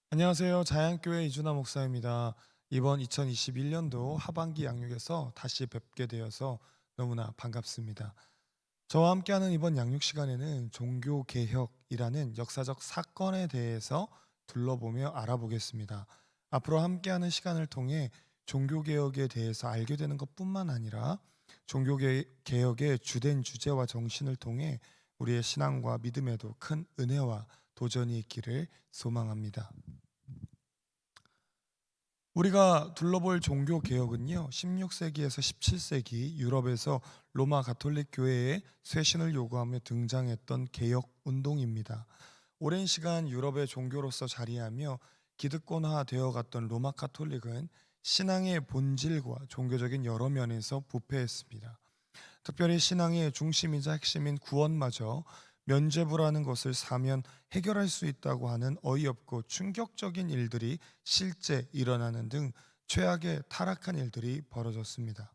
안녕하세요. 자양교회 이준하 목사입니다. 이번 2021년도 하반기 양육에서 다시 뵙게 되어서 너무나 반갑습니다. 저와 함께하는 이번 양육 시간에는 종교 개혁이라는 역사적 사건에 대해서 둘러보며 알아보겠습니다. 앞으로 함께하는 시간을 통해 종교 개혁에 대해서 알게 되는 것뿐만 아니라 종교 개혁의 주된 주제와 정신을 통해 우리의 신앙과 믿음에도 큰 은혜와 도전이 있기를 소망합니다. 우리가 둘러볼 종교 개혁은요, 16세기에서 17세기 유럽에서 로마 가톨릭 교회의 쇄신을 요구하며 등장했던 개혁 운동입니다. 오랜 시간 유럽의 종교로서 자리하며 기득권화 되어 갔던 로마 가톨릭은 신앙의 본질과 종교적인 여러 면에서 부패했습니다. 특별히 신앙의 중심이자 핵심인 구원마저 면죄부라는 것을 사면 해결할 수 있다고 하는 어이없고 충격적인 일들이 실제 일어나는 등 최악의 타락한 일들이 벌어졌습니다.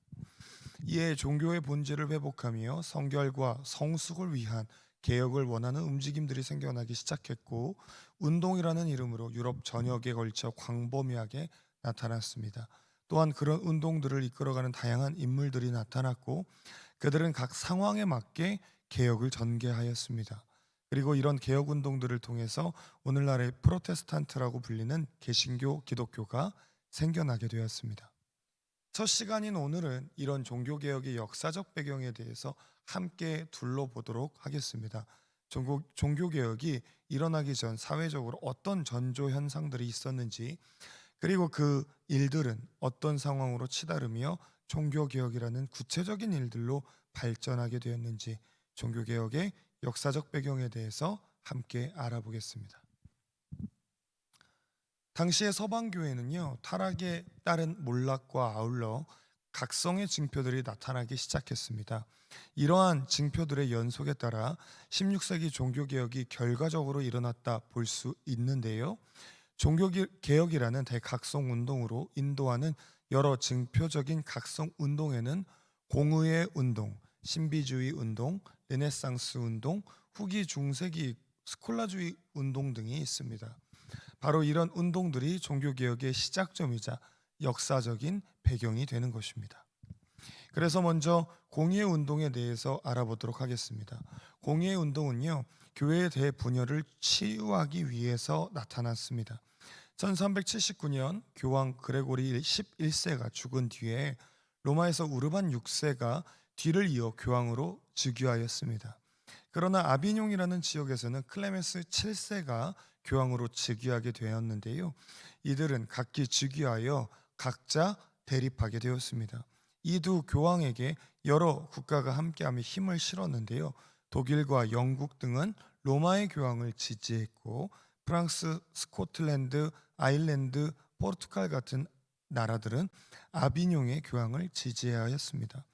이에 종교의 본질을 회복하며 성결과 성숙을 위한 개혁을 원하는 움직임들이 생겨나기 시작했고, 운동이라는 이름으로 유럽 전역에 걸쳐 광범위하게 나타났습니다. 또한 그런 운동들을 이끌어가는 다양한 인물들이 나타났고, 그들은 각 상황에 맞게 개혁을 전개하였습니다. 그리고 이런 개혁 운동들을 통해서 오늘날의 프로테스탄트라고 불리는 개신교 기독교가 생겨나게 되었습니다. 첫 시간인 오늘은 이런 종교개혁의 역사적 배경에 대해서 함께 둘러보도록 하겠습니다. 종교개혁이 일어나기 전 사회적으로 어떤 전조 현상들이 있었는지, 그리고 그 일들은 어떤 상황으로 치달으며 종교개혁이라는 구체적인 일들로 발전하게 되었는지, 종교개혁의 역사적 배경에 대해서 함께 알아보겠습니다. 당시의 서방교회는요, 타락에 따른 몰락과 아울러 각성의 징표들이 나타나기 시작했습니다. 이러한 징표들의 연속에 따라 16세기 종교개혁이 결과적으로 일어났다 볼 수 있는데요. 종교개혁이라는 대각성 운동으로 인도하는 여러 징표적인 각성 운동에는 공의의 운동, 신비주의 운동, 르네상스 운동, 후기 중세기 스콜라주의 운동 등이 있습니다. 바로 이런 운동들이 종교개혁의 시작점이자 역사적인 배경이 되는 것입니다. 그래서 먼저 공의의 운동에 대해서 알아보도록 하겠습니다. 공의의 운동은요, 교회의 대분열을 치유하기 위해서 나타났습니다. 1379년 교황 그레고리 11세가 죽은 뒤에 로마에서 우르반 6세가 뒤를 이어 교황으로 즉위하였습니다. 그러나 아비뇽이라는 지역에서는 클레멘스 7세가 교황으로 즉위하게 되었는데요. 이들은 각기 즉위하여 각자 대립하게 되었습니다. 이 두 교황에게 여러 국가가 함께하며 힘을 실었는데요. 독일과 영국 등은 로마의 교황을 지지했고, 프랑스, 스코틀랜드, 아일랜드, 포르투갈 같은 나라들은 아비뇽의 교황을 지지하였습니다.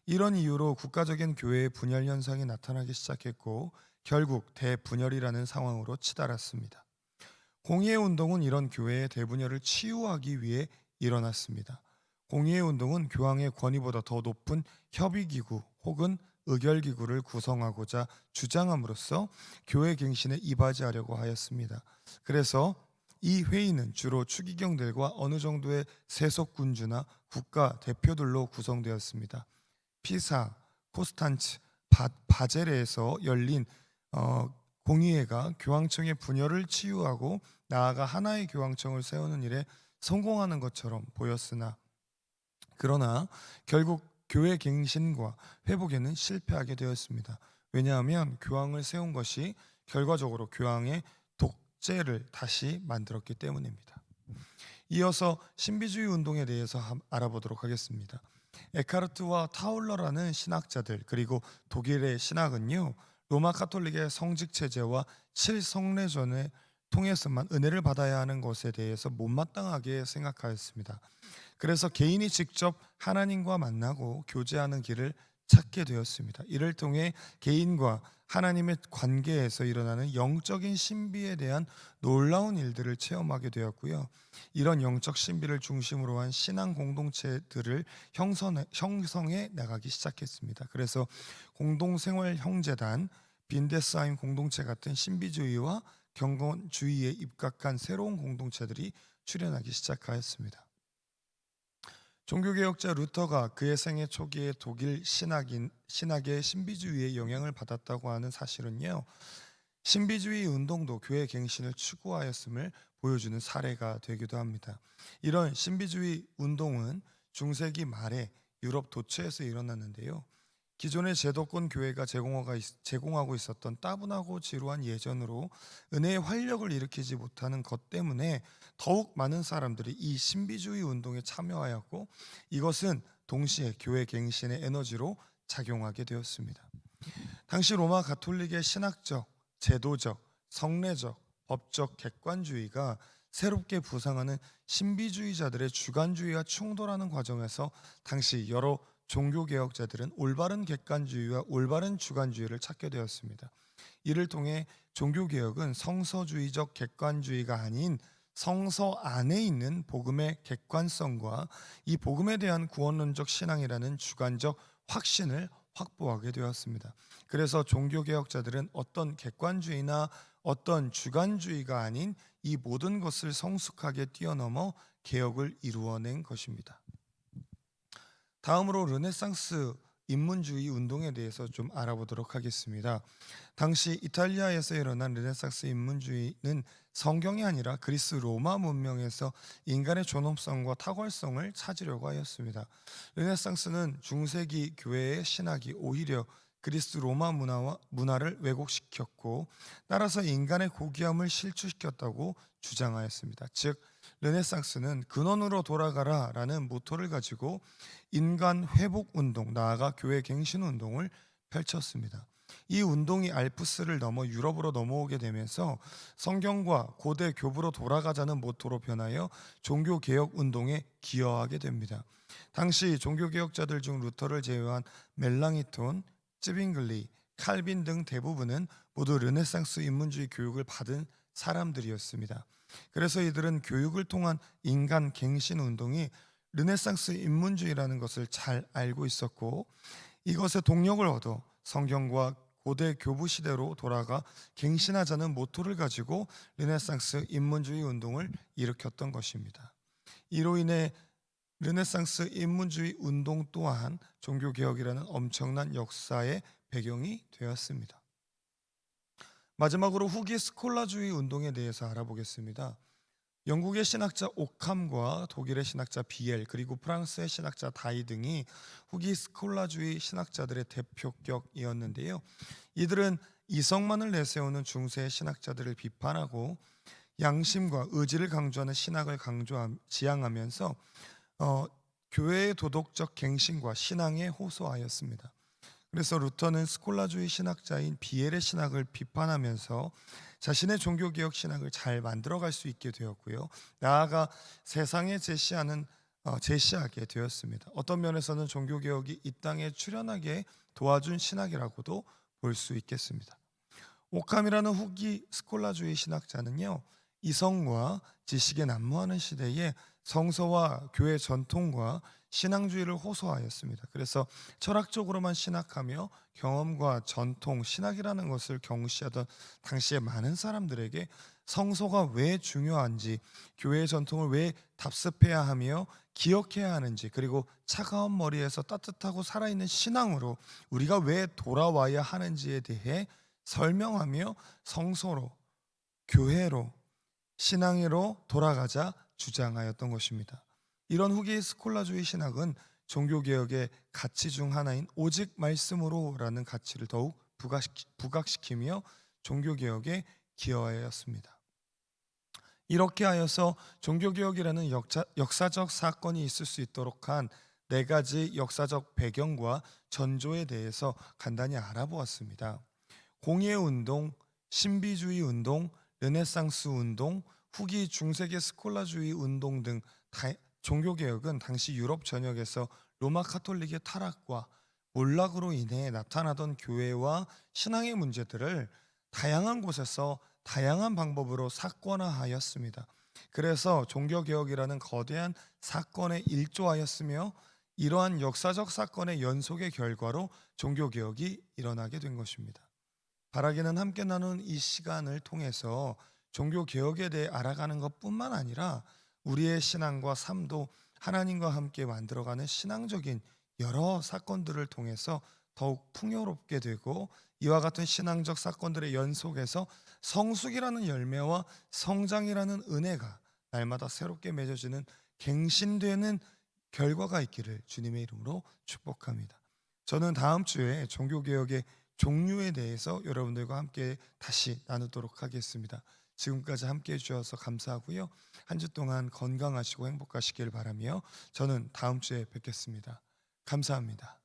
이런 이유로 국가적인 교회의 분열 현상이 나타나기 시작했고, 결국 대분열이라는 상황으로 치달았습니다. 공의의 운동은 이런 교회의 대분열을 치유하기 위해 일어났습니다. 공의의 운동은 교황의 권위보다 더 높은 협의기구 혹은 의결기구를 구성하고자 주장함으로써 교회 갱신에 이바지하려고 하였습니다. 그래서 이 회의는 주로 추기경들과 어느 정도의 세속 군주나 국가 대표들로 구성되었습니다. 피사, 코스탄츠, 바젤에서 열린 공의회가 교황청의 분열을 치유하고 나아가 하나의 교황청을 세우는 일에 성공하는 것처럼 보였으나, 그러나 결국 교회 갱신과 회복에는 실패하게 되었습니다. 왜냐하면 교황을 세운 것이 결과적으로 교황의 독재를 다시 만들었기 때문입니다. 이어서 신비주의 운동에 대해서 알아보도록 하겠습니다. 에카르트와 타울러라는 신학자들, 그리고 독일의 신학은요, 로마 카톨릭의 성직 체제와 칠성례전을 통해서만 은혜를 받아야 하는 것에 대해서 못마땅하게 생각하였습니다. 그래서 개인이 직접 하나님과 만나고 교제하는 길을 찾게 되었습니다. 이를 통해 개인과 하나님의 관계에서 일어나는 영적인 신비에 대한 놀라운 일들을 체험하게 되었고요. 이런 영적 신비를 중심으로 한 신앙 공동체들을 형성해 나가기 시작했습니다. 그래서 공동생활 형제단, 빈데스하임 공동체 같은 신비주의와 경건주의에 입각한 새로운 공동체들이 출현하기 시작하였습니다. 종교개혁자 루터가 그의 생애 초기에 독일 신학의 신비주의의 영향을 받았다고 하는 사실은요, 신비주의 운동도 교회 갱신을 추구하였음을 보여주는 사례가 되기도 합니다. 이런 신비주의 운동은 중세기 말에 유럽 도처에서 일어났는데요. 기존의 제도권 교회가 제공하고 있었던 따분하고 지루한 예전으로 은혜의 활력을 일으키지 못하는 것 때문에 더욱 많은 사람들이 이 신비주의 운동에 참여하였고, 이것은 동시에 교회 갱신의 에너지로 작용하게 되었습니다. 당시 로마 가톨릭의 신학적, 제도적, 성례적, 법적 객관주의가 새롭게 부상하는 신비주의자들의 주관주의와 충돌하는 과정에서 당시 여러 종교개혁자들은 올바른 객관주의와 올바른 주관주의를 찾게 되었습니다. 이를 통해 종교개혁은 성서주의적 객관주의가 아닌 성서 안에 있는 복음의 객관성과 이 복음에 대한 구원론적 신앙이라는 주관적 확신을 확보하게 되었습니다. 그래서 종교개혁자들은 어떤 객관주의나 어떤 주관주의가 아닌 이 모든 것을 성숙하게 뛰어넘어 개혁을 이루어낸 것입니다. 다음으로 르네상스 인문주의 운동에 대해서 좀 알아보도록 하겠습니다. 당시 이탈리아에서 일어난 르네상스 인문주의는 성경이 아니라 그리스 로마 문명에서 인간의 존엄성과 탁월성을 찾으려고 하였습니다. 르네상스는 중세기 교회의 신학이 오히려 그리스 로마 문화를 왜곡시켰고, 따라서 인간의 고귀함을 실추시켰다고 주장하였습니다. 즉, 르네상스는 근원으로 돌아가라라는 모토를 가지고 인간 회복 운동, 나아가 교회 갱신 운동을 펼쳤습니다. 이 운동이 알프스를 넘어 유럽으로 넘어오게 되면서 성경과 고대 교부로 돌아가자는 모토로 변하여 종교개혁 운동에 기여하게 됩니다. 당시 종교개혁자들 중 루터를 제외한 멜랑이톤, 쯔빙글리, 칼빈 등 대부분은 모두 르네상스 인문주의 교육을 받은 사람들이었습니다. 그래서 이들은 교육을 통한 인간 갱신 운동이 르네상스 인문주의라는 것을 잘 알고 있었고, 이것에 동력을 얻어 성경과 고대 교부 시대로 돌아가 갱신하자는 모토를 가지고 르네상스 인문주의 운동을 일으켰던 것입니다. 이로 인해 르네상스 인문주의 운동 또한 종교개혁이라는 엄청난 역사의 배경이 되었습니다. 마지막으로 후기 스콜라주의 운동에 대해서 알아보겠습니다. 영국의 신학자 오캄과 독일의 신학자 비엘, 그리고 프랑스의 신학자 다이 등이 후기 스콜라주의 신학자들의 대표격이었는데요. 이들은 이성만을 내세우는 중세의 신학자들을 비판하고 양심과 의지를 강조하는 신학을 지향하면서 교회의 도덕적 갱신과 신앙에 호소하였습니다. 그래서 루터는 스콜라주의 신학자인 비엘의 신학을 비판하면서 자신의 종교개혁 신학을 잘 만들어갈 수 있게 되었고요. 나아가 세상에 제시하게 되었습니다. 어떤 면에서는 종교개혁이 이 땅에 출현하게 도와준 신학이라고도 볼 수 있겠습니다. 오캄이라는 후기 스콜라주의 신학자는요, 이성과 지식에 난무하는 시대에 성서와 교회 전통과 신앙주의를 호소하였습니다. 그래서 철학적으로만 신학하며 경험과 전통, 신학이라는 것을 경시하던 당시의 많은 사람들에게 성서가 왜 중요한지, 교회의 전통을 왜 답습해야 하며 기억해야 하는지, 그리고 차가운 머리에서 따뜻하고 살아있는 신앙으로 우리가 왜 돌아와야 하는지에 대해 설명하며 성서로, 교회로, 신앙으로 돌아가자 주장하였던 것입니다. 이런 후기 스콜라주의 신학은 종교개혁의 가치 중 하나인 오직 말씀으로라는 가치를 더욱 부각시키며 종교개혁에 기여하였습니다. 이렇게 하여서 종교개혁이라는 역사적 사건이 있을 수 있도록 한 4가지 역사적 배경과 전조에 대해서 간단히 알아보았습니다. 공예운동, 신비주의 운동, 르네상스 운동, 후기 중세기 스콜라주의 운동 등 종교개혁은 당시 유럽 전역에서 로마 카톨릭의 타락과 몰락으로 인해 나타나던 교회와 신앙의 문제들을 다양한 곳에서 다양한 방법으로 사건화하였습니다. 그래서 종교개혁이라는 거대한 사건에 일조하였으며, 이러한 역사적 사건의 연속의 결과로 종교개혁이 일어나게 된 것입니다. 바라기는 함께 나눈 이 시간을 통해서 종교 개혁에 대해 알아가는 것뿐만 아니라 우리의 신앙과 삶도 하나님과 함께 만들어가는 신앙적인 여러 사건들을 통해서 더욱 풍요롭게 되고, 이와 같은 신앙적 사건들의 연속에서 성숙이라는 열매와 성장이라는 은혜가 날마다 새롭게 맺어지는 갱신되는 결과가 있기를 주님의 이름으로 축복합니다. 저는 다음 주에 종교개혁의 종류에 대해서 여러분들과 함께 다시 나누도록 하겠습니다. 지금까지 함께해 주셔서 감사하고요. 한 주 동안 건강하시고 행복하시길 바라며 저는 다음 주에 뵙겠습니다. 감사합니다.